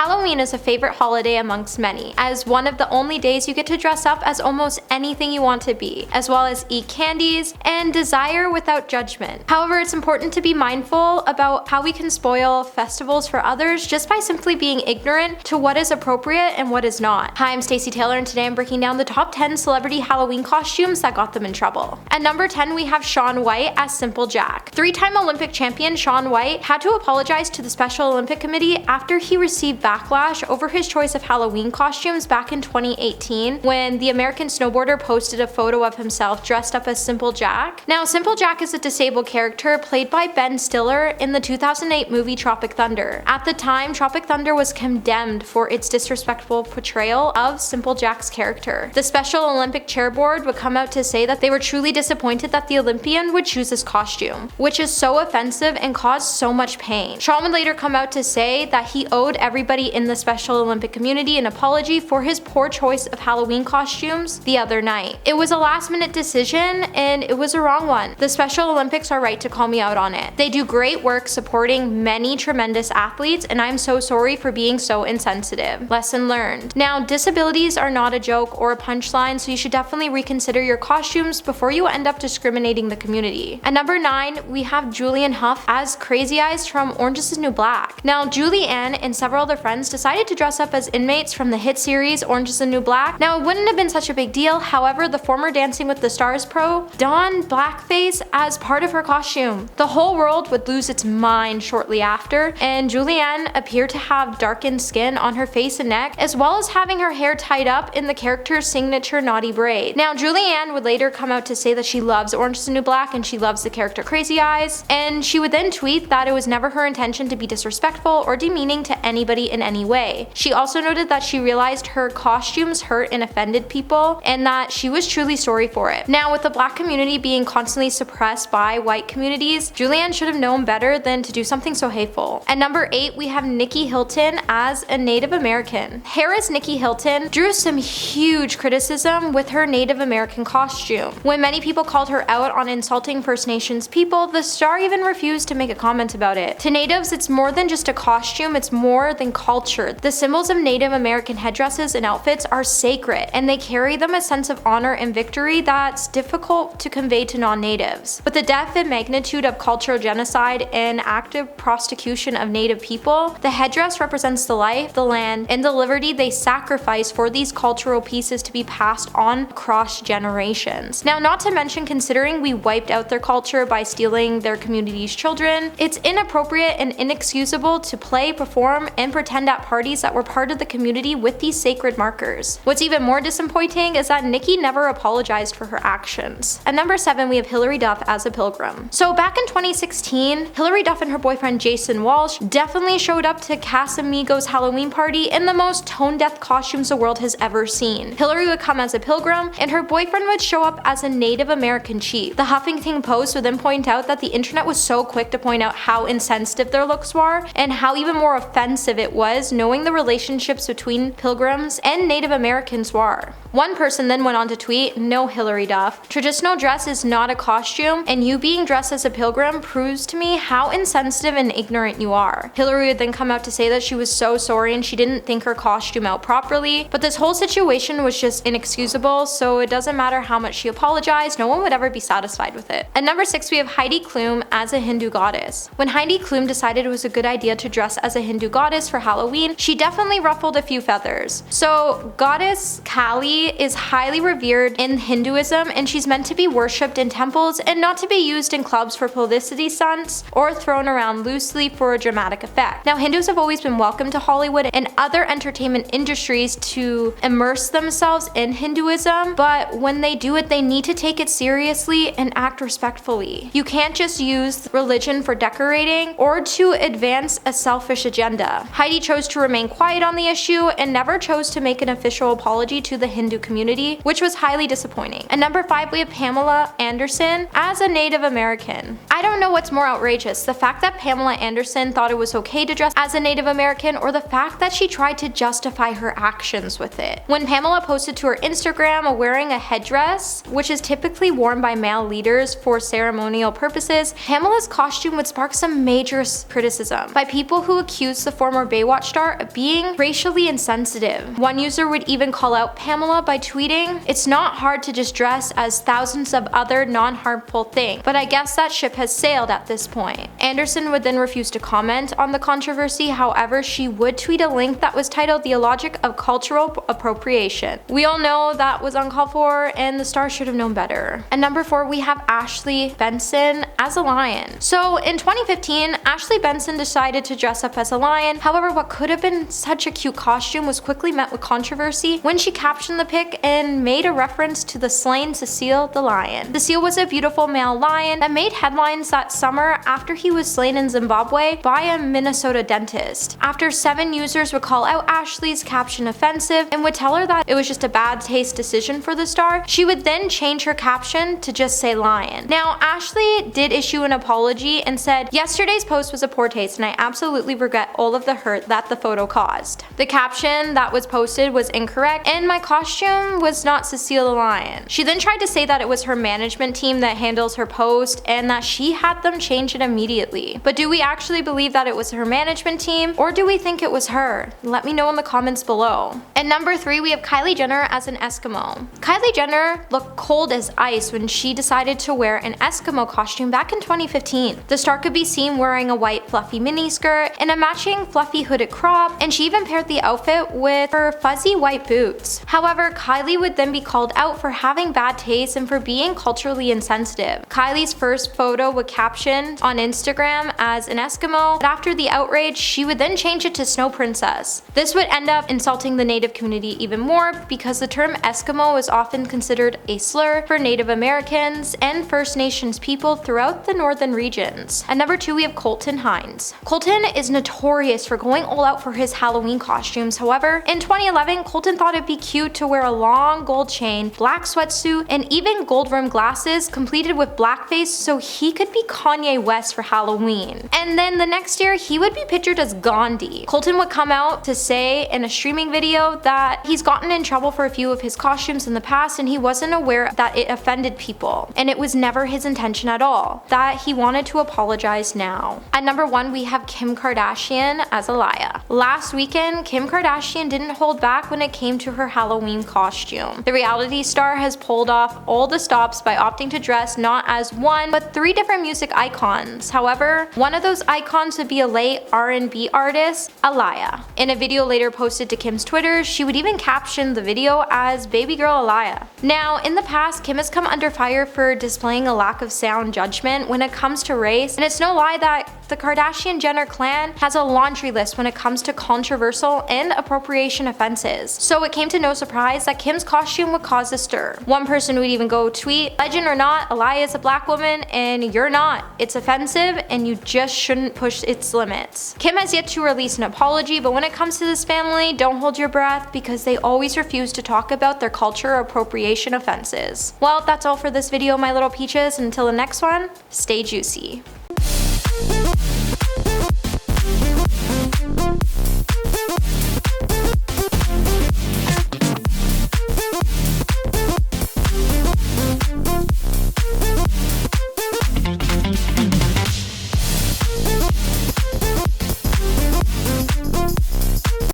Halloween is a favorite holiday amongst many, as one of the only days you get to dress up as almost anything you want to be, as well as eat candies and desire without judgment. However, it's important to be mindful about how we can spoil festivals for others just by simply being ignorant to what is appropriate and what is not. Hi, I'm Stacey Taylor, and today I'm breaking down the top 10 celebrity Halloween costumes that got them in trouble. At number 10, we have Shaun White as Simple Jack. Three-time Olympic champion Shaun White had to apologize to the Special Olympic Committee after he received backlash over his choice of Halloween costumes back in 2018 when the American snowboarder posted a photo of himself dressed up as Simple Jack. Now, Simple Jack is a disabled character played by Ben Stiller in the 2008 movie Tropic Thunder. At the time, Tropic Thunder was condemned for its disrespectful portrayal of Simple Jack's character. The Special Olympic Chair Board would come out to say that they were truly disappointed that the Olympian would choose this costume, which is so offensive and caused so much pain. Shaun would later come out to say that he owed everybody in the Special Olympic community an apology for his poor choice of Halloween costumes the other night. It was a last-minute decision and it was a wrong one. The Special Olympics are right to call me out on it. They do great work supporting many tremendous athletes, and I'm so sorry for being so insensitive. Lesson learned. Now, disabilities are not a joke or a punchline, so you should definitely reconsider your costumes before you end up discriminating the community. At number 9, we have Julianne Hough as Crazy Eyes from Orange is the New Black. Now, Julianne and several other friends decided to dress up as inmates from the hit series Orange is the New Black. Now, it wouldn't have been such a big deal, however, the former Dancing with the Stars pro donned blackface as part of her costume. The whole world would lose its mind shortly after, and Julianne appeared to have darkened skin on her face and neck, as well as having her hair tied up in the character's signature naughty braid. Now, Julianne would later come out to say that she loves Orange is the New Black and she loves the character Crazy Eyes, and she would then tweet that it was never her intention to be disrespectful or demeaning to anybody in any way. She also noted that she realized her costumes hurt and offended people, and that she was truly sorry for it. Now, with the black community being constantly suppressed by white communities, Julianne should have known better than to do something so hateful. At number 8, we have Nicky Hilton as a Native American. Harris Nicky Hilton drew some huge criticism with her Native American costume. When many people called her out on insulting First Nations people, the star even refused to make a comment about it. To natives, it's more than just a costume, it's more than culture. The symbols of Native American headdresses and outfits are sacred, and they carry them a sense of honor and victory that's difficult to convey to non-natives. With the depth and magnitude of cultural genocide and active prosecution of Native people, the headdress represents the life, the land, and the liberty they sacrifice for these cultural pieces to be passed on across generations. Now, not to mention, considering we wiped out their culture by stealing their community's children, it's inappropriate and inexcusable to play, perform, and pretend at parties that were part of the community with these sacred markers. What's even more disappointing is that Nicky never apologized for her actions. At number 7, we have Hilary Duff as a Pilgrim. So back in 2016, Hilary Duff and her boyfriend Jason Walsh definitely showed up to Casamigos Halloween party in the most tone-deaf costumes the world has ever seen. Hilary would come as a pilgrim, and her boyfriend would show up as a Native American chief. The Huffington Post would then point out that the internet was so quick to point out how insensitive their looks were, and how even more offensive it was knowing the relationships between pilgrims and Native Americans were. One person then went on to tweet, "No, Hilary Duff, traditional dress is not a costume, and you being dressed as a pilgrim proves to me how insensitive and ignorant you are." Hilary would then come out to say that she was so sorry and she didn't think her costume out properly, but this whole situation was just inexcusable, so it doesn't matter how much she apologized, no one would ever be satisfied with it. At number 6, we have Heidi Klum as a Hindu goddess. When Heidi Klum decided it was a good idea to dress as a Hindu goddess for Halloween, she definitely ruffled a few feathers. So, goddess Kali is highly revered in Hinduism, and she's meant to be worshipped in temples and not to be used in clubs for publicity stunts or thrown around loosely for a dramatic effect. Now, Hindus have always been welcome to Hollywood and other entertainment industries to immerse themselves in Hinduism, but when they do it, they need to take it seriously and act respectfully. You can't just use religion for decorating or to advance a selfish agenda. Heidi chose to remain quiet on the issue and never chose to make an official apology to the Hindu community, which was highly disappointing. At number 5, we have Pamela Anderson as a Native American. I don't know what's more outrageous, the fact that Pamela Anderson thought it was okay to dress as a Native American, or the fact that she tried to justify her actions with it. When Pamela posted to her Instagram wearing a headdress, which is typically worn by male leaders for ceremonial purposes, Pamela's costume would spark some major criticism by people who accused the former Baywatch Baywatch star being racially insensitive. One user would even call out Pamela by tweeting, "It's not hard to just dress as thousands of other non-harmful things, but I guess that ship has sailed at this point." Anderson would then refuse to comment on the controversy. However, she would tweet a link that was titled "The Illogic of Cultural Appropriation." We all know that was uncalled for, and the star should have known better. At number 4, we have Ashley Benson as a lion. So in 2015, Ashley Benson decided to dress up as a lion. However, what could have been such a cute costume was quickly met with controversy when she captioned the pic and made a reference to the slain Cecile the lion. Cecile was a beautiful male lion that made headlines that summer after he was slain in Zimbabwe by a Minnesota dentist. After 7 users would call out Ashley's caption offensive and would tell her that it was just a bad taste decision for the star, she would then change her caption to just say lion. Now, Ashley did issue an apology and said, "Yesterday's post was a poor taste and I absolutely regret all of the hurt that the photo caused. The caption that was posted was incorrect and my costume was not Cecile the lion." She then tried to say that it was her management team that handles her post and that she had them change it immediately. But do we actually believe that it was her management team, or do we think it was her? Let me know in the comments below. At number 3, we have Kylie Jenner as an Eskimo. Kylie Jenner looked cold as ice when she decided to wear an Eskimo costume back in 2015. The star could be seen wearing a white fluffy miniskirt and a matching fluffy hooded crop, and she even paired the outfit with her fuzzy white boots. However, Kylie would then be called out for having bad taste and for being culturally insensitive. Kylie's first photo would caption on Instagram as an Eskimo, but after the outrage, she would then change it to Snow Princess. This would end up insulting the Native community even more because the term Eskimo is often considered a slur for Native Americans and First Nations people throughout the northern regions. At number 2, we have Colton Haynes. Colton is notorious for going all out for his Halloween costumes. However, in 2011, Colton thought it'd be cute to wear a long gold chain, black sweatsuit, and even gold rimmed glasses completed with blackface so he could be Kanye West for Halloween. And then the next year, he would be pictured as Gandhi. Colton would come out to say in a streaming video that he's gotten in trouble for a few of his costumes in the past and he wasn't aware that it offended people, and it was never his intention at all, that he wanted to apologize now. At number 1, we have Kim Kardashian as Aaliyah. Last weekend, Kim Kardashian didn't hold back when it came to her Halloween costume. The reality star has pulled off all the stops by opting to dress not as 1 but 3 different music icons. However, one of those icons would be a late R&B artist, Aaliyah. In a video later posted to Kim's Twitter, she would even caption the video as "Baby Girl Aaliyah." Now, in the past, Kim has come under fire for displaying a lack of sound judgment when it comes to race, and it's no lie that the Kardashian-Jenner clan has a laundry list when it comes to controversial and appropriation offenses. So it came to no surprise that Kim's costume would cause a stir. One person would even go tweet, "Legend or not, Aaliyah is a black woman and you're not. It's offensive and you just shouldn't push its limits." Kim has yet to release an apology, but when it comes to this family, don't hold your breath because they always refuse to talk about their culture appropriation offenses. Well, that's all for this video, my little peaches. Until the next one, stay juicy.